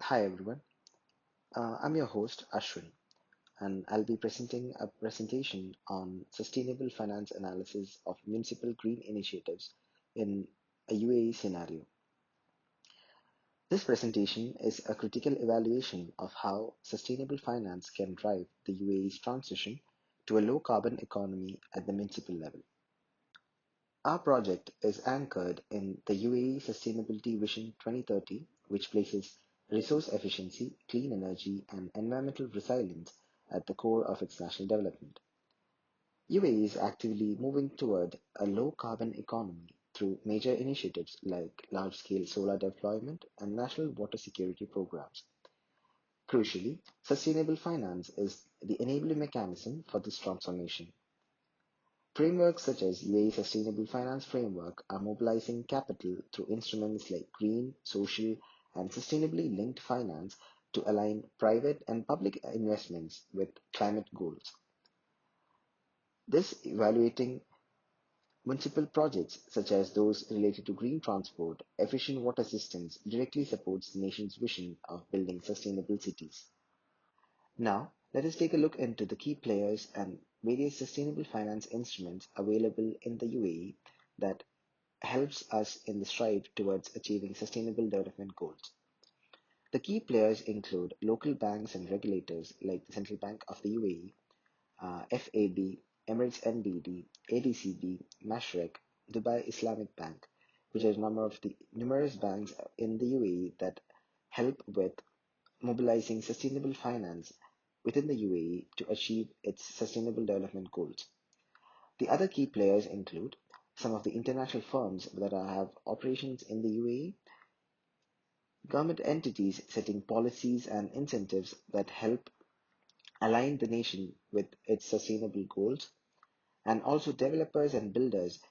Hi everyone, I'm your host Ashwin, and I'll be presenting a presentation on sustainable finance analysis of municipal green initiatives in a UAE scenario. This presentation is a critical evaluation of how sustainable finance can drive the UAE's transition to a low carbon economy at the municipal level. Our project is anchored in the UAE Sustainability Vision 2030, which places resource efficiency, clean energy, and environmental resilience at the core of its national development. UAE is actively moving toward a low carbon economy through major initiatives like large scale solar deployment and national water security programs. Crucially, sustainable finance is the enabling mechanism for this transformation. Frameworks such as UAE Sustainable Finance Framework are mobilizing capital through instruments like green, social, and sustainably linked finance to align private and public investments with climate goals. This evaluating municipal projects such as those related to green transport, efficient water systems directly supports the nation's vision of building sustainable cities. Now, let us take a look into the key players and various sustainable finance instruments available in the UAE that helps us in the strive towards achieving sustainable development goals. The key players include local banks and regulators like the Central Bank of the UAE, FAB, Emirates NBD, ADCB, Mashreq, Dubai Islamic Bank, which are a number of the numerous banks in the UAE that help with mobilizing sustainable finance within the UAE to achieve its sustainable development goals. The other key players include some of the international firms that have operations in the UAE, government entities setting policies and incentives that help align the nation with its sustainable goals, and also developers and builders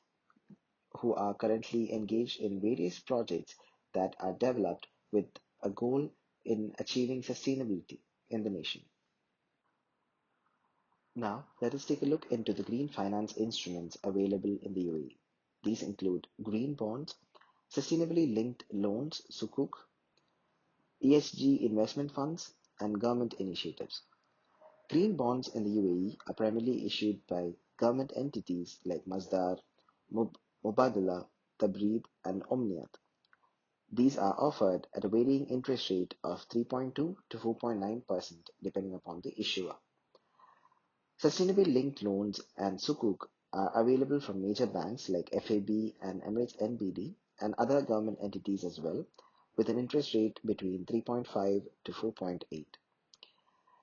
who are currently engaged in various projects that are developed with a goal in achieving sustainability in the nation. Now, let us take a look into the green finance instruments available in the UAE. These include green bonds, sustainably linked loans, sukuk, ESG investment funds, and government initiatives. Green bonds in the UAE are primarily issued by government entities like Masdar, Mubadala, Tabreed, and Omniat. These are offered at a varying interest rate of 3.2 to 4.9% depending upon the issuer. Sustainability linked loans and sukuk are available from major banks like FAB and Emirates NBD and other government entities as well, with an interest rate between 3.5 to 4.8.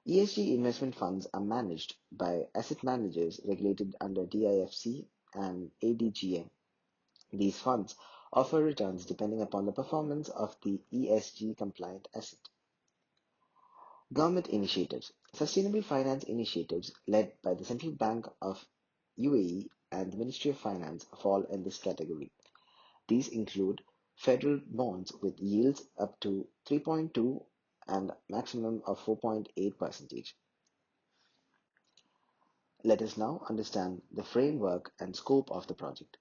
ESG investment funds are managed by asset managers regulated under DIFC and ADGM. These funds offer returns depending upon the performance of the ESG compliant asset. Government initiatives. Sustainable finance initiatives led by the Central Bank of UAE and the Ministry of Finance fall in this category. These include federal bonds with yields up to 3.2 and maximum of 4.8%. Let us now understand the framework and scope of the project.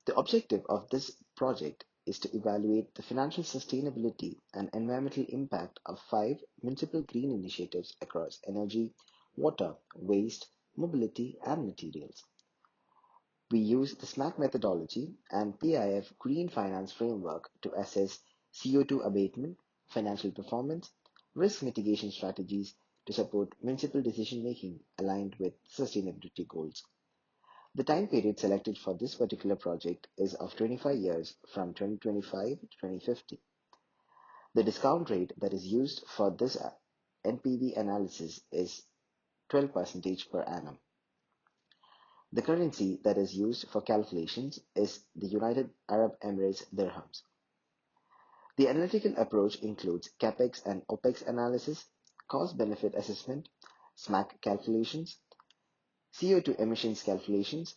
The objective of this project is to evaluate the financial sustainability and environmental impact of five municipal green initiatives across energy, water, waste, mobility, and materials. We use the SMAC methodology and PIF Green Finance Framework to assess CO2 abatement, financial performance, risk mitigation strategies to support municipal decision making aligned with sustainability goals. The time period selected for this particular project is of 25 years from 2025 to 2050. The discount rate that is used for this NPV analysis is 12% per annum. The currency that is used for calculations is the United Arab Emirates dirhams. The analytical approach includes CapEx and OpEx analysis, cost-benefit assessment, SMAC calculations, CO2 emissions calculations,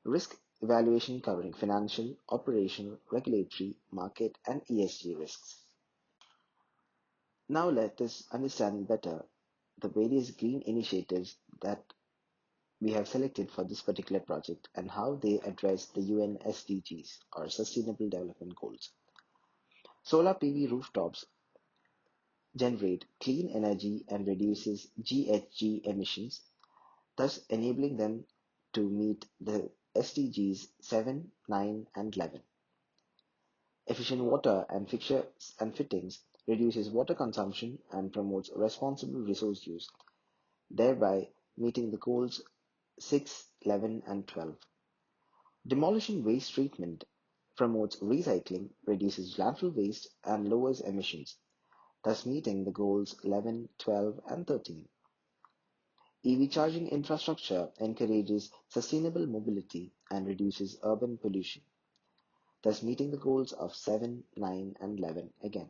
risk evaluation covering financial, operational, regulatory, market, and ESG risks. Now let us understand better the various green initiatives that we have selected for this particular project and how they address the UN SDGs or Sustainable Development Goals. Solar PV rooftops generate clean energy and reduces GHG emissions, thus enabling them to meet the SDGs 7, 9, and 11. Efficient water and fixtures and fittings reduces water consumption and promotes responsible resource use, thereby meeting the goals 6, 11, and 12. Demolition waste treatment promotes recycling, reduces landfill waste, and lowers emissions, thus meeting the goals 11, 12, and 13. EV charging infrastructure encourages sustainable mobility and reduces urban pollution, thus meeting the goals of 7, 9, and 11 again.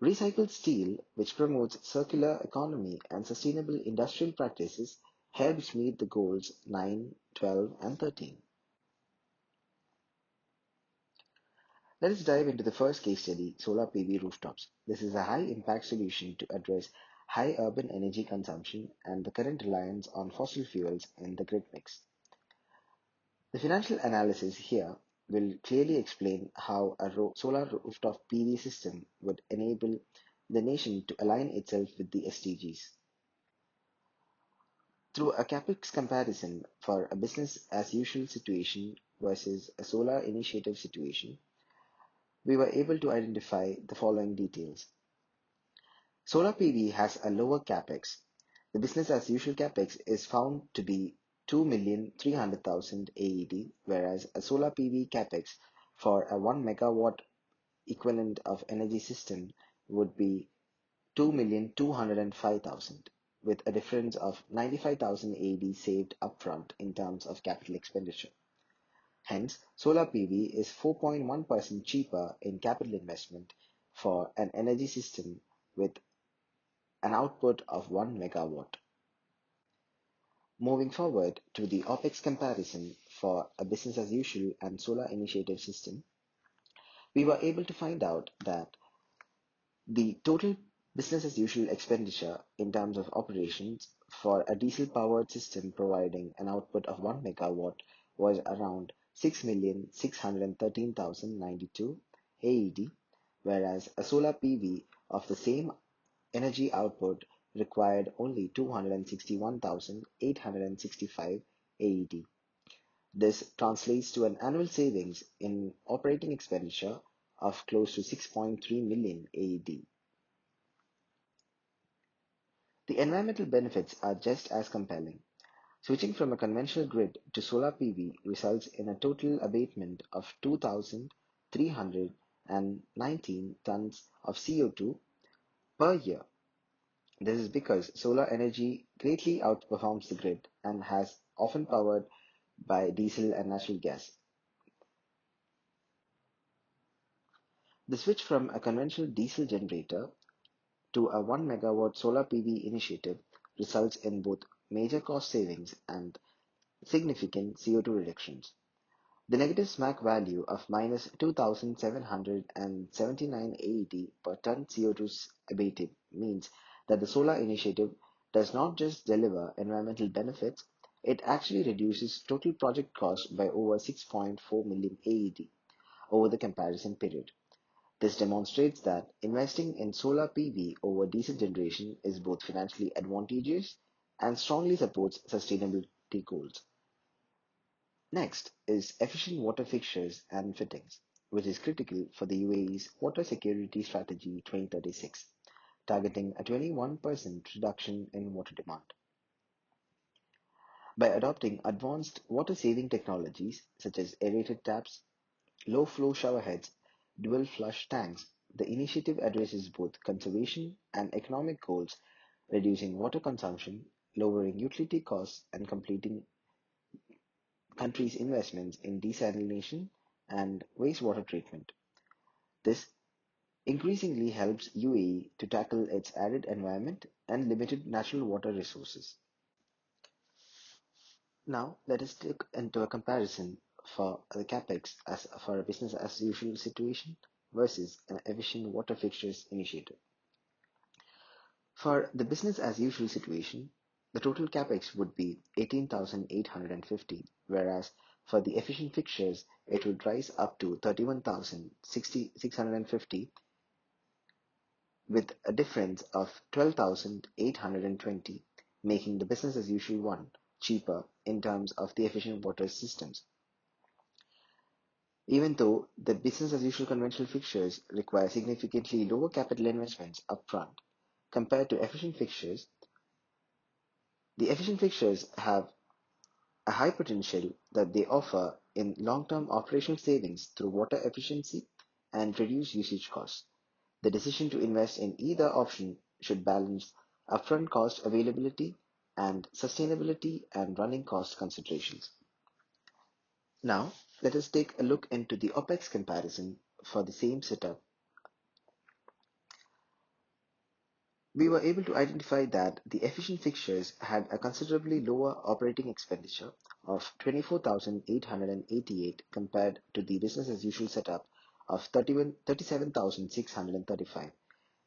Recycled steel, which promotes circular economy and sustainable industrial practices, helps meet the goals 9, 12, and 13. Let us dive into the first case study, solar PV rooftops. This is a high-impact solution to address high urban energy consumption and the current reliance on fossil fuels in the grid mix. The financial analysis here will clearly explain how a solar rooftop PV system would enable the nation to align itself with the SDGs. Through a capex comparison for a business as usual situation versus a solar initiative situation, we were able to identify the following details. Solar PV has a lower capex. The business as usual capex is found to be 2,300,000 AED, whereas a solar PV capex for a 1 megawatt equivalent of energy system would be 2,205,000, with a difference of 95,000 AED saved upfront in terms of capital expenditure. Hence, solar PV is 4.1% cheaper in capital investment for an energy system with an output of 1 megawatt. Moving forward to the OPEX comparison for a business as usual and solar initiative system, we were able to find out that the total business as usual expenditure in terms of operations for a diesel powered system providing an output of 1 megawatt was around 6,613,092 AED, whereas a solar PV of the same energy output required only 261,865 AED. This translates to an annual savings in operating expenditure of close to 6.3 million AED. The environmental benefits are just as compelling. Switching from a conventional grid to solar PV results in a total abatement of 2,319 tons of CO2 per year. This is because solar energy greatly outperforms the grid and has often powered by diesel and natural gas. The switch from a conventional diesel generator to a 1 megawatt solar PV initiative results in both major cost savings and significant CO2 reductions. The negative SMAC value of minus 2,779 AED per ton CO2 abated means that the solar initiative does not just deliver environmental benefits, it actually reduces total project cost by over 6.4 million AED over the comparison period. This demonstrates that investing in solar PV over diesel generation is both financially advantageous and strongly supports sustainability goals. Next is efficient water fixtures and fittings, which is critical for the UAE's Water Security Strategy 2036, targeting a 21% reduction in water demand. By adopting advanced water-saving technologies such as aerated taps, low-flow showerheads, dual flush tanks, the initiative addresses both conservation and economic goals, reducing water consumption, lowering utility costs, and completing countries' investments in desalination and wastewater treatment. This increasingly helps UAE to tackle its arid environment and limited natural water resources. Now, let us look into a comparison for the capex as for a business as usual situation versus an efficient water fixtures initiative. For the business as usual situation, the total capex would be 18,850, whereas for the efficient fixtures, it would rise up to 31,650, with a difference of 12,820, making the business as usual one cheaper in terms of the efficient water systems. Even though the business as usual conventional fixtures require significantly lower capital investments upfront compared to efficient fixtures, the efficient fixtures have a high potential that they offer in long-term operational savings through water efficiency and reduced usage costs. The decision to invest in either option should balance upfront cost availability and sustainability and running cost considerations. Now, let us take a look into the OPEX comparison for the same setup. We were able to identify that the efficient fixtures had a considerably lower operating expenditure of 24,888 compared to the business as usual setup of 37,635,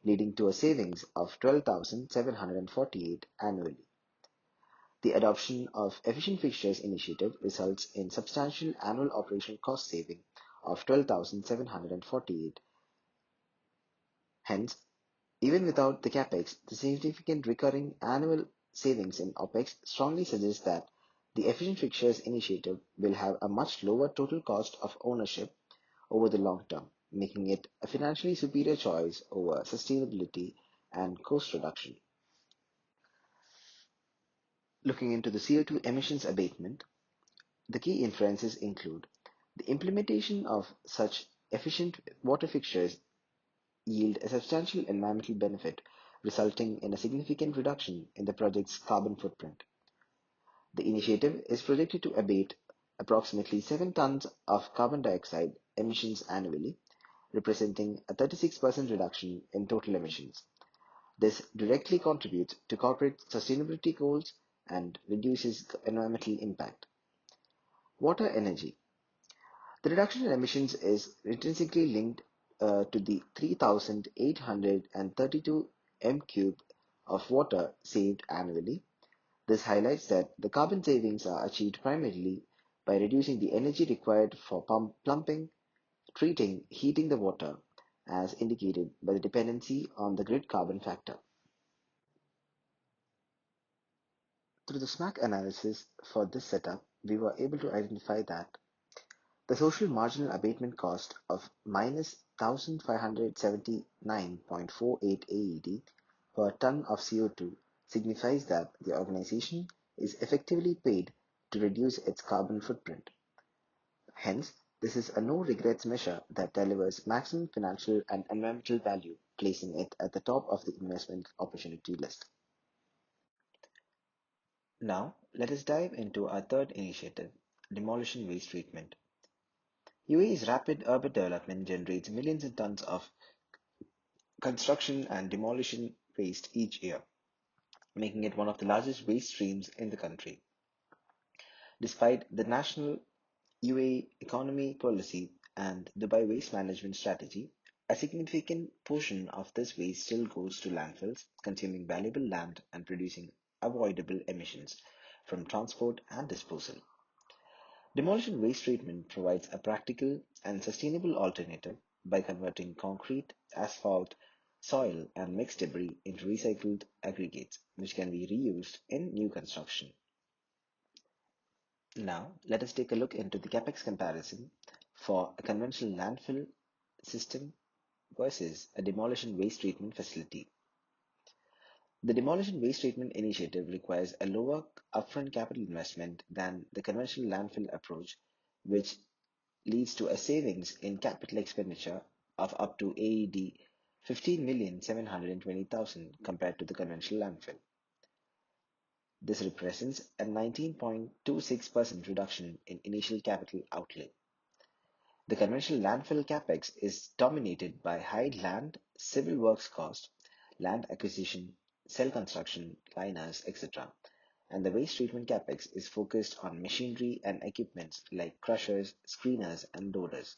leading to a savings of 12,748 annually. The adoption of efficient fixtures initiative results in substantial annual operational cost saving of 12,748. Hence, even without the capex, the significant recurring annual savings in OpEx strongly suggests that the efficient fixtures initiative will have a much lower total cost of ownership over the long term, making it a financially superior choice over sustainability and cost reduction. Looking into the CO2 emissions abatement, the key inferences include the implementation of such efficient water fixtures yield a substantial environmental benefit, resulting in a significant reduction in the project's carbon footprint. The initiative is projected to abate approximately 7 tons of carbon dioxide emissions annually, representing a 36% reduction in total emissions. This directly contributes to corporate sustainability goals and reduces environmental impact. Water energy. The reduction in emissions is intrinsically linked to the 3,832 m cube of water saved annually. This highlights that the carbon savings are achieved primarily by reducing the energy required for plumbing, treating, heating the water, as indicated by the dependency on the grid carbon factor. Through the SMAC analysis for this setup, we were able to identify that the social marginal abatement cost of minus 1,579.48 AED per ton of CO2 signifies that the organization is effectively paid to reduce its carbon footprint. Hence, this is a no regrets measure that delivers maximum financial and environmental value, placing it at the top of the investment opportunity list. Now, let us dive into our third initiative, demolition waste treatment. UAE's rapid urban development generates millions of tons of construction and demolition waste each year, making it one of the largest waste streams in the country. Despite the national UAE economy policy and Dubai waste management strategy, a significant portion of this waste still goes to landfills, consuming valuable land and producing avoidable emissions from transport and disposal. Demolition waste treatment provides a practical and sustainable alternative by converting concrete, asphalt, soil, and mixed debris into recycled aggregates, which can be reused in new construction. Now, let us take a look into the capex comparison for a conventional landfill system versus a demolition waste treatment facility. The demolition waste treatment initiative requires a lower upfront capital investment than the conventional landfill approach, which leads to a savings in capital expenditure of up to AED 15,720,000 compared to the conventional landfill. This represents a 19.26% reduction in initial capital outlay. The conventional landfill capex is dominated by high land, civil works cost, land acquisition, cell construction, liners, etc. And the waste treatment capex is focused on machinery and equipments like crushers, screeners, and loaders.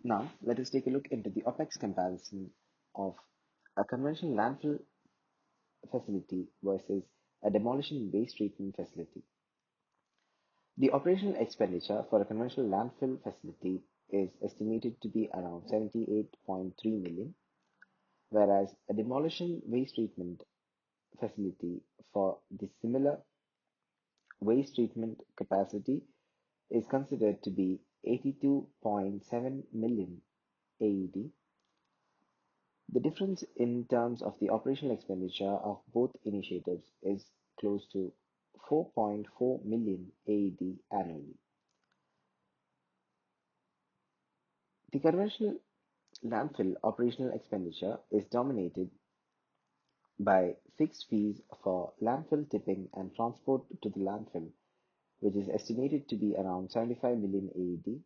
Now, let us take a look into the OPEX comparison of a conventional landfill facility versus a demolition waste treatment facility. The operational expenditure for a conventional landfill facility is estimated to be around 78.3 million, whereas a demolition waste treatment facility for the similar waste treatment capacity is considered to be 82.7 million AED. The difference in terms of the operational expenditure of both initiatives is close to 4.4 million AED annually. The conventional landfill operational expenditure is dominated by fixed fees for landfill tipping and transport to the landfill, which is estimated to be around 75 million AED.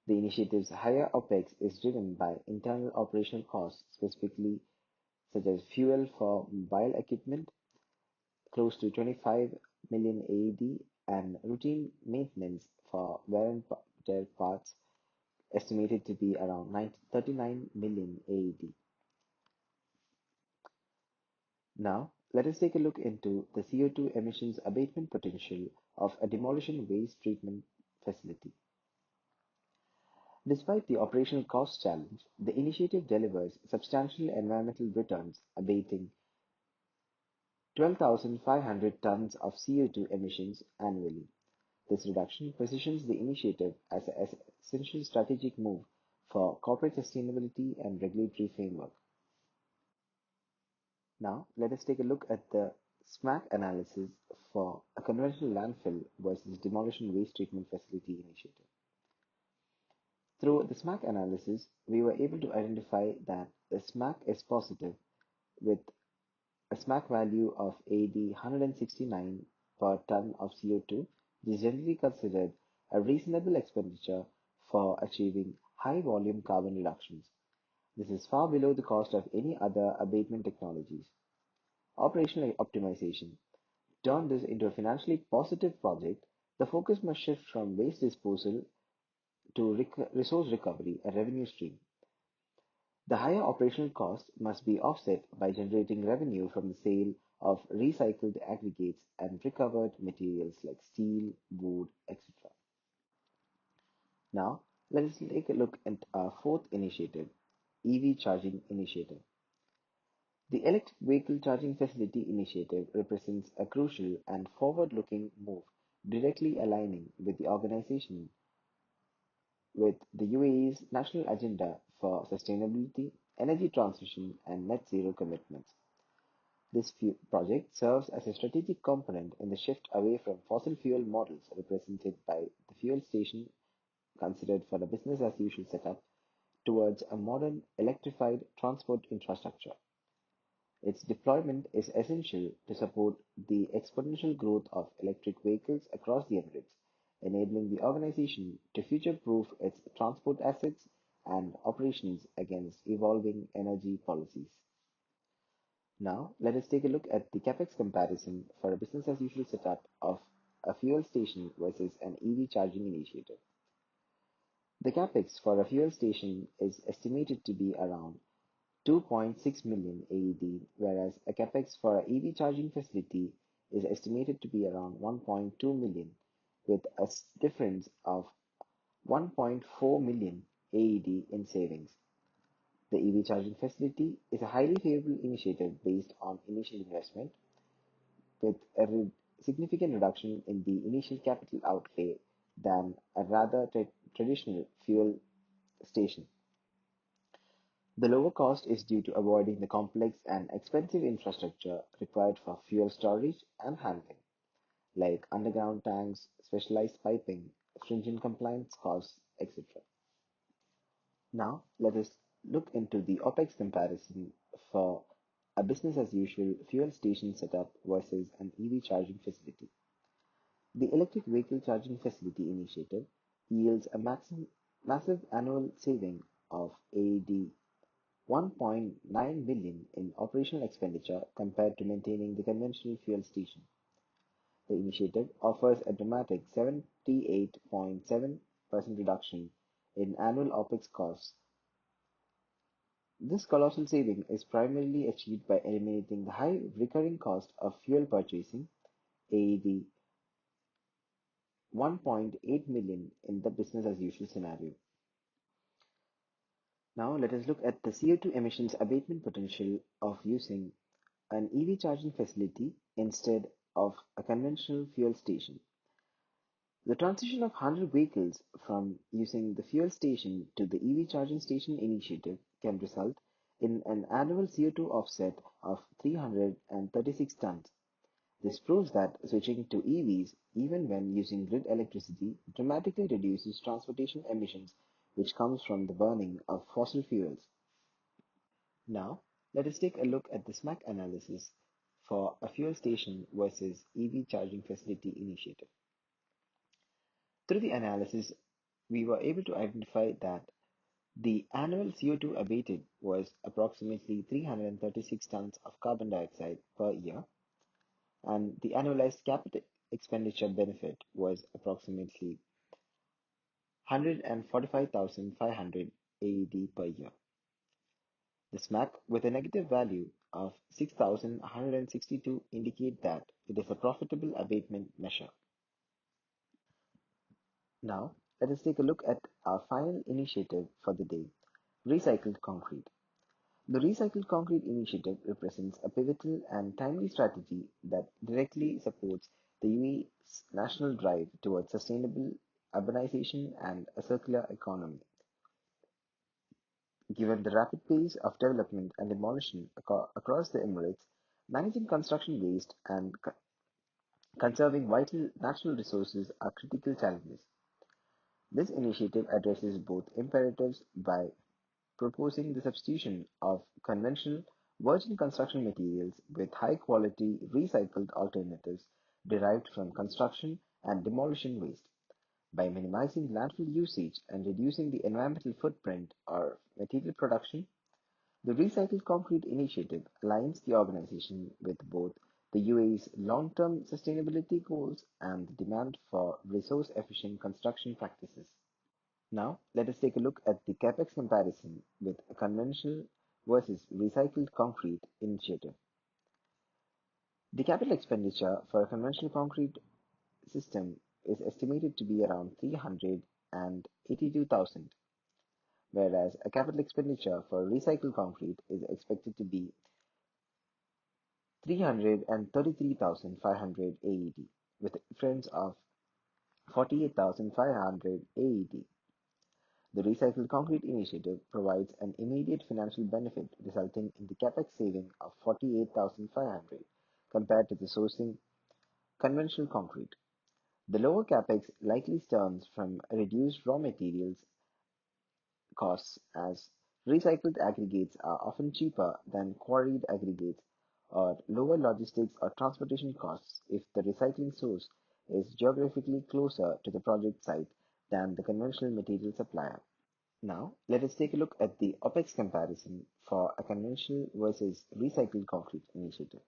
The initiative's higher OpEx is driven by internal operational costs, specifically such as fuel for mobile equipment, close to 25 million AED, and routine maintenance for wear and tear parts, estimated to be around 39 million AED. Now, let us take a look into the CO2 emissions abatement potential of a demolition waste treatment facility. Despite the operational cost challenge, the initiative delivers substantial environmental returns, abating 12,500 tons of CO2 emissions annually. This reduction positions the initiative as an essential strategic move for corporate sustainability and regulatory framework. Now, let us take a look at the SMAC analysis for a conventional landfill versus demolition waste treatment facility initiative. Through the SMAC analysis, we were able to identify that the SMAC is positive with a SMAC value of AD 169 per ton of CO2, which is generally considered a reasonable expenditure for achieving high volume carbon reductions. This is far below the cost of any other abatement technologies. Operational optimization. Turn this into a financially positive project, the focus must shift from waste disposal to resource recovery, a revenue stream. The higher operational cost must be offset by generating revenue from the sale of recycled aggregates and recovered materials like steel, wood, etc. Now, let us take a look at our fourth initiative, EV charging initiative. The electric vehicle charging facility initiative represents a crucial and forward-looking move, directly aligning with the organization with the UAE's national agenda for sustainability, energy transition, and net zero commitments. This project serves as a strategic component in the shift away from fossil fuel models represented by the fuel station considered for a business as usual setup towards a modern electrified transport infrastructure. Its deployment is essential to support the exponential growth of electric vehicles across the Emirates, enabling the organization to future-proof its transport assets and operations against evolving energy policies. Now, let us take a look at the capex comparison for a business as usual setup of a fuel station versus an EV charging initiative. The capex for a fuel station is estimated to be around 2.6 million AED, whereas a capex for a EV charging facility is estimated to be around 1.2 million, with a difference of 1.4 million AED in savings. The EV charging facility is a highly favorable initiative based on initial investment, with a significant reduction in the initial capital outlay than a rather traditional fuel station. The lower cost is due to avoiding the complex and expensive infrastructure required for fuel storage and handling, like underground tanks, specialized piping, stringent compliance costs, etc. Now, let us look into the OpEx comparison for a business as usual fuel station setup versus an EV charging facility. The electric vehicle charging facility initiative yields a massive annual saving of AED 1.9 billion in operational expenditure compared to maintaining the conventional fuel station. The initiative offers a dramatic 78.7% reduction in annual OpEx costs. This colossal saving is primarily achieved by eliminating the high recurring cost of fuel purchasing, AED 1.8 million in the business as usual scenario. Now let us look at the CO2 emissions abatement potential of using an EV charging facility instead of a conventional fuel station. The transition of 100 vehicles from using the fuel station to the EV charging station initiative can result in an annual CO2 offset of 336 tons. This proves that switching to EVs, even when using grid electricity, dramatically reduces transportation emissions, which comes from the burning of fossil fuels. Now, let us take a look at the SMAC analysis for a fuel station versus EV charging facility initiative. Through the analysis, we were able to identify that the annual CO2 abated was approximately 336 tons of carbon dioxide per year, and the annualized capital expenditure benefit was approximately 145,500 AED per year. The SMAC with a negative value of 6,162 indicate that it is a profitable abatement measure. Now, let us take a look at our final initiative for the day, recycled concrete. The recycled concrete initiative represents a pivotal and timely strategy that directly supports the UAE's national drive towards sustainable urbanization and a circular economy. Given the rapid pace of development and demolition across the Emirates, managing construction waste and conserving vital natural resources are critical challenges. This initiative addresses both imperatives by proposing the substitution of conventional virgin construction materials with high-quality recycled alternatives derived from construction and demolition waste. By minimizing landfill usage and reducing the environmental footprint of material production, the Recycled Concrete initiative aligns the organization with both the UAE's long-term sustainability goals and the demand for resource-efficient construction practices. Now, let us take a look at the capex comparison with a conventional versus recycled concrete initiative. The capital expenditure for a conventional concrete system is estimated to be around 382,000, whereas a capital expenditure for recycled concrete is expected to be 333,500 AED, with a difference of 48,500 AED. The recycled concrete initiative provides an immediate financial benefit resulting in the capex saving of 48,500 compared to the sourcing conventional concrete. The lower capex likely stems from reduced raw materials costs as recycled aggregates are often cheaper than quarried aggregates, or lower logistics or transportation costs if the recycling source is geographically closer to the project site than the conventional material supplier. Now, let us take a look at the OpEx comparison for a conventional versus recycled concrete initiative.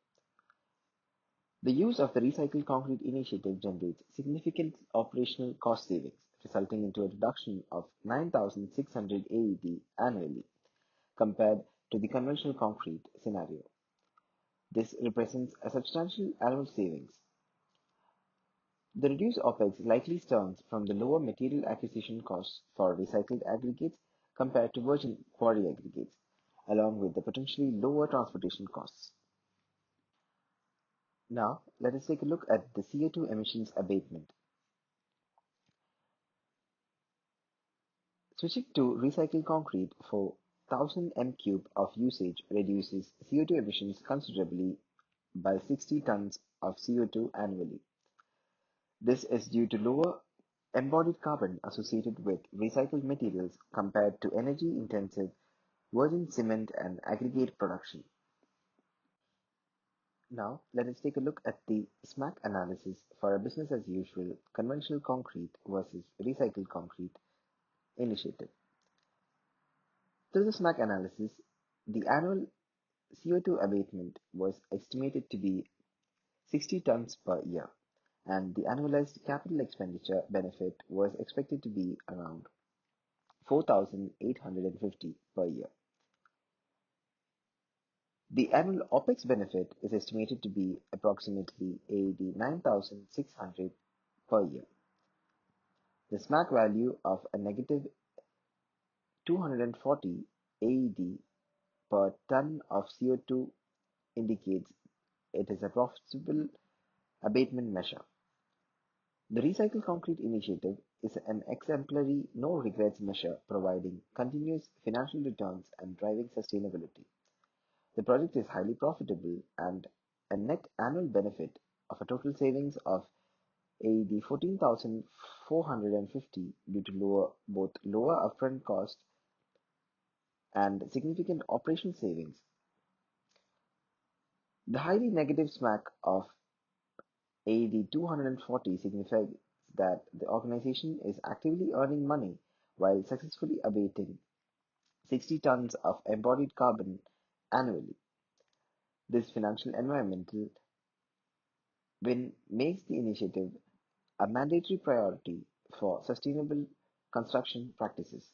The use of the recycled concrete initiative generates significant operational cost savings, resulting into a reduction of 9,600 AED annually compared to the conventional concrete scenario. This represents a substantial annual savings. The reduced OpEx likely stems from the lower material acquisition costs for recycled aggregates compared to virgin quarry aggregates, along with the potentially lower transportation costs. Now, let us take a look at the CO2 emissions abatement. Switching to recycled concrete for 1000 m³ of usage reduces CO2 emissions considerably by 60 tons of CO2 annually. This is due to lower embodied carbon associated with recycled materials compared to energy-intensive virgin cement and aggregate production. Now, let us take a look at the SMAC analysis for a business as usual conventional concrete versus recycled concrete initiative. Through the SMAC analysis, the annual CO2 abatement was estimated to be 60 tons per year, and the annualized capital expenditure benefit was expected to be around 4,850 per year. The annual OpEx benefit is estimated to be approximately 89,600 per year. The SMAC value of a negative 240 AED per ton of CO2 indicates it is a profitable abatement measure. The Recycle Concrete initiative is an exemplary no-regrets measure providing continuous financial returns and driving sustainability. The project is highly profitable and a net annual benefit of a total savings of AED 14,450 due to both lower upfront costs and significant operational savings. The highly negative smack of AED 240 signifies that the organization is actively earning money while successfully abating 60 tons of embodied carbon annually. This financial environmental win makes the initiative a mandatory priority for sustainable construction practices.